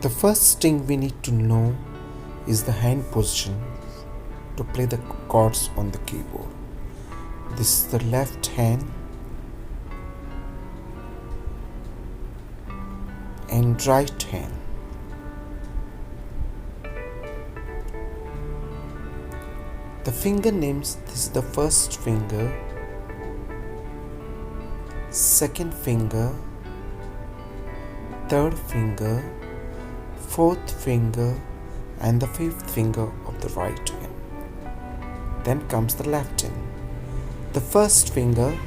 The first thing we need to know is the hand position to play the chords on the keyboard. This is the left hand and right hand. The finger names: this is the first finger, second finger, third finger, fourth finger, and the fifth finger of the right hand. Then comes the left hand. The first finger,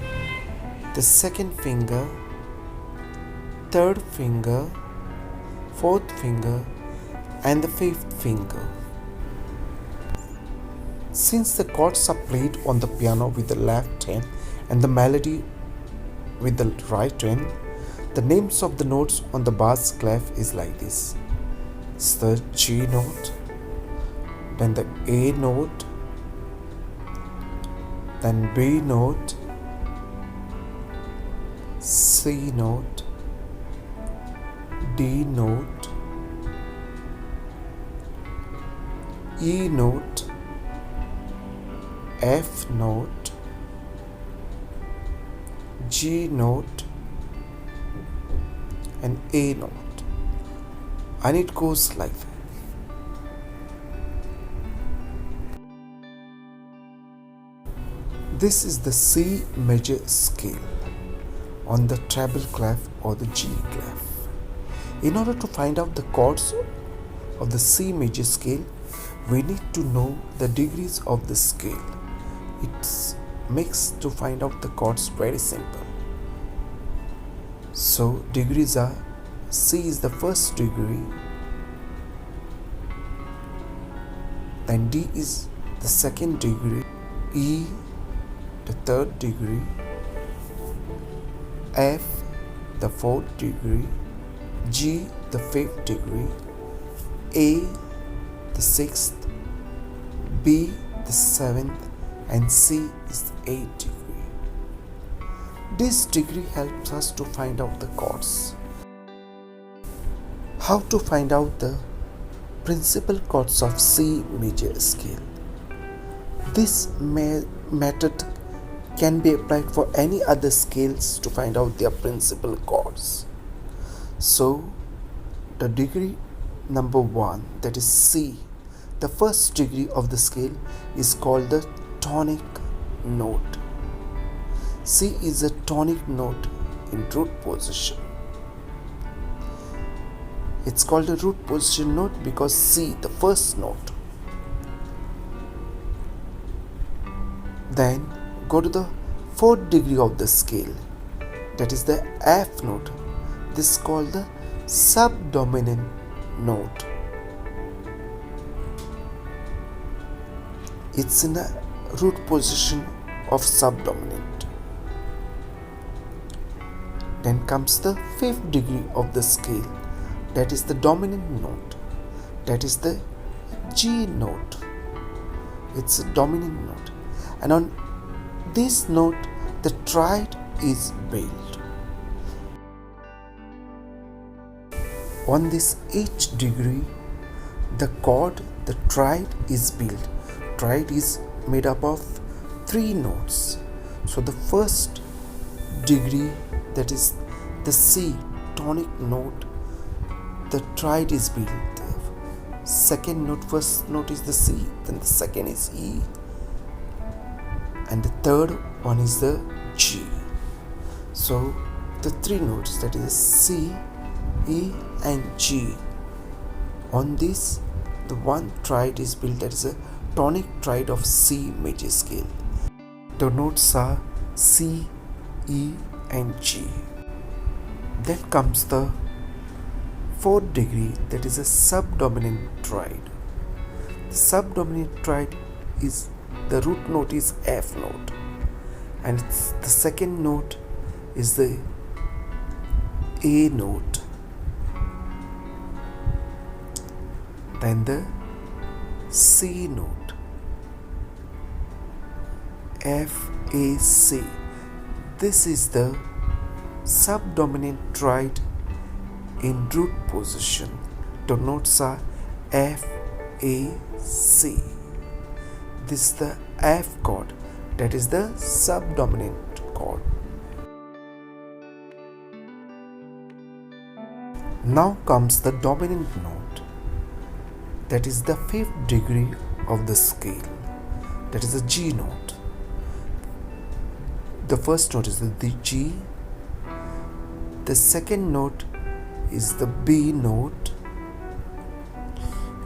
the second finger, third finger, fourth finger, and the fifth finger. Since the chords are played on the piano with the left hand and the melody with the right hand, the names of the notes on the bass clef is like this. It's the G note, then the A note, then B note, C note, D note, E note, F note, G note, and A note, and it goes like that. This is the C major scale on the treble clef or the G clef. In order to find out the chords of the C major scale, we need to know the degrees of the scale. It makes to find out the chords very simple. So degrees are: C is the first degree, then D is the second degree, E the third degree, F the fourth degree, G the fifth degree, A the sixth, B the seventh, and C is the eighth degree. This degree helps us to find out the chords. How to find out the principal chords of C major scale? This method can be applied for any other scales to find out their principal chords. So the degree number 1, that is C, the first degree of the scale, is called the tonic note. C is a tonic note in root position. It's called a root position note because C, the first note. Then go to the fourth degree of the scale, that is the F note. This is called the subdominant note. It's in a root position of subdominant. Then comes the fifth degree of the scale, that is the dominant note, that is the G note. It's a dominant note, and on this note the traid is built. On this each degree, the chord, the traid, is built. Traid is made up of 3 notes. So the first degree, that is the C tonic note, the traid is built. The second note, first note is the C, then the second is E, and the third one is the G. So the 3 notes, that is C, E, and G. On this, the one traid is built, that is a tonic traid of C major scale. The notes are C, E, and G. Then comes the fourth degree, that is a subdominant traid. The subdominant traid is, the root note is F note, and the second note is the A note, then the C note, F, A, C. This is the subdominant triad in root position. The notes are F, A, C. This is the F chord, that is the subdominant chord. Now comes the dominant note, that is the fifth degree of the scale, that is the G note. The first note is the G, the second note is the B note,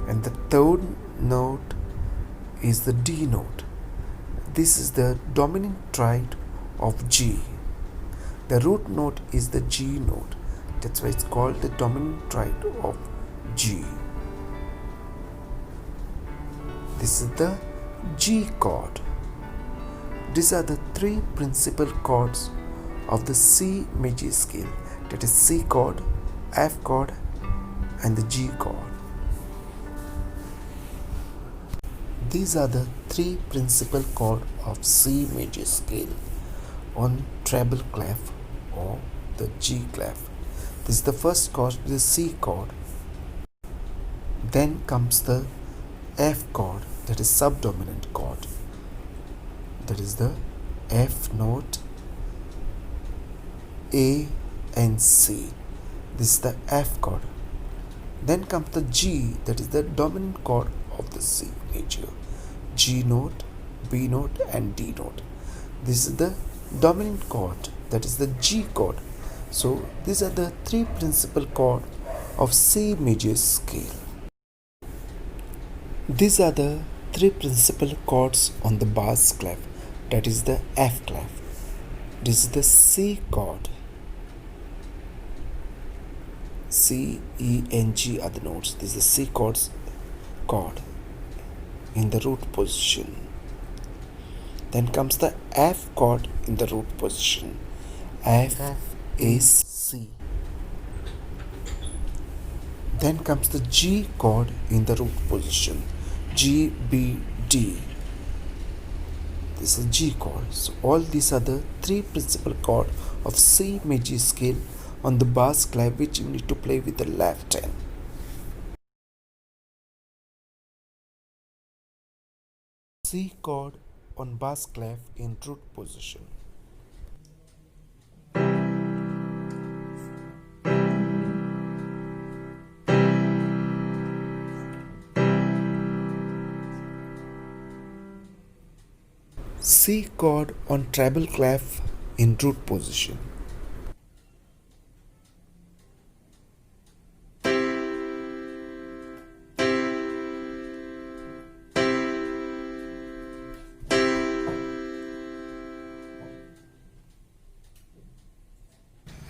and the third note is the D note. This is the dominant triad of G. The root note is the G note. That's why it's called the dominant triad of G. This is the G chord. These are the three principal chords of the C major scale, that is C chord, F chord and the G chord. These are the three principal chords of C major scale on treble clef or the G clef. This is the first chord, the C chord. Then comes the F chord, that is subdominant chord. That is the F note, A and C. This is the F chord. Then comes the G, that is the dominant chord of the C major. G note, B note and D note. This is the dominant chord, that is the G chord. So these are the three principal chords of C major scale. These are the three principal chords on the bass clef, that is the F clef. This is the C chord. C, E and G are the notes. This is the C chord in the root position. Then comes the F chord in the root position. F, A, C. Then comes the G chord in the root position. G, B, D. This is G chord. So all these are the three principal chords of C major scale on the bass clef, which you need to play with the left hand. C chord on bass clef in root position. C chord on treble clef in root position.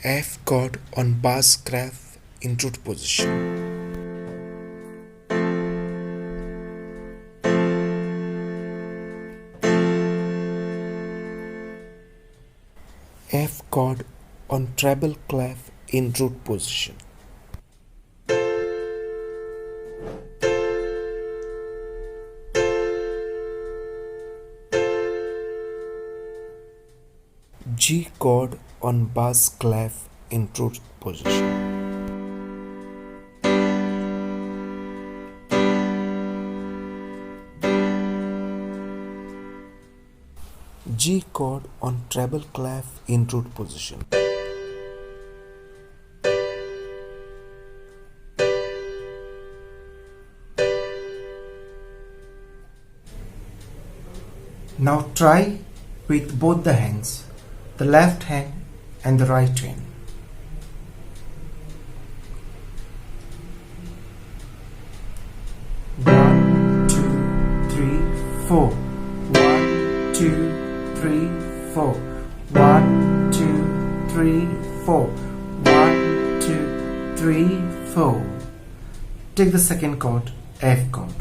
F chord on bass clef in root position. F chord on treble clef in root position. G chord on bass clef in root position. G chord on treble clef in root position. Now try with both the hands, the left hand and the right hand. One, two, three, four. 1, 2, 3, 4. 1, 2, 3, 4. 1, 2, 3, 4. Take the second chord, F chord.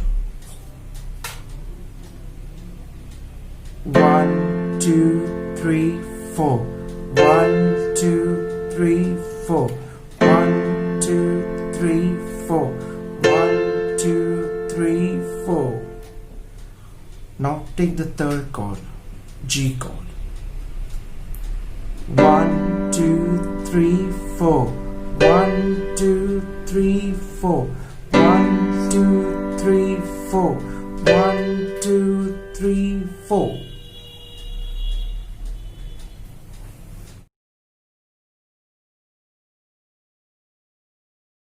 1, 2, 3, 4. 1, 2, 3, 4. 1, 2, 3, 4. 1, 2, 3, 4. Now take the third chord, G chord. 1, 2, 3, 4. 1, 2, 3, 4. 1, 2, 3, 4. 1, 2, 3, 4.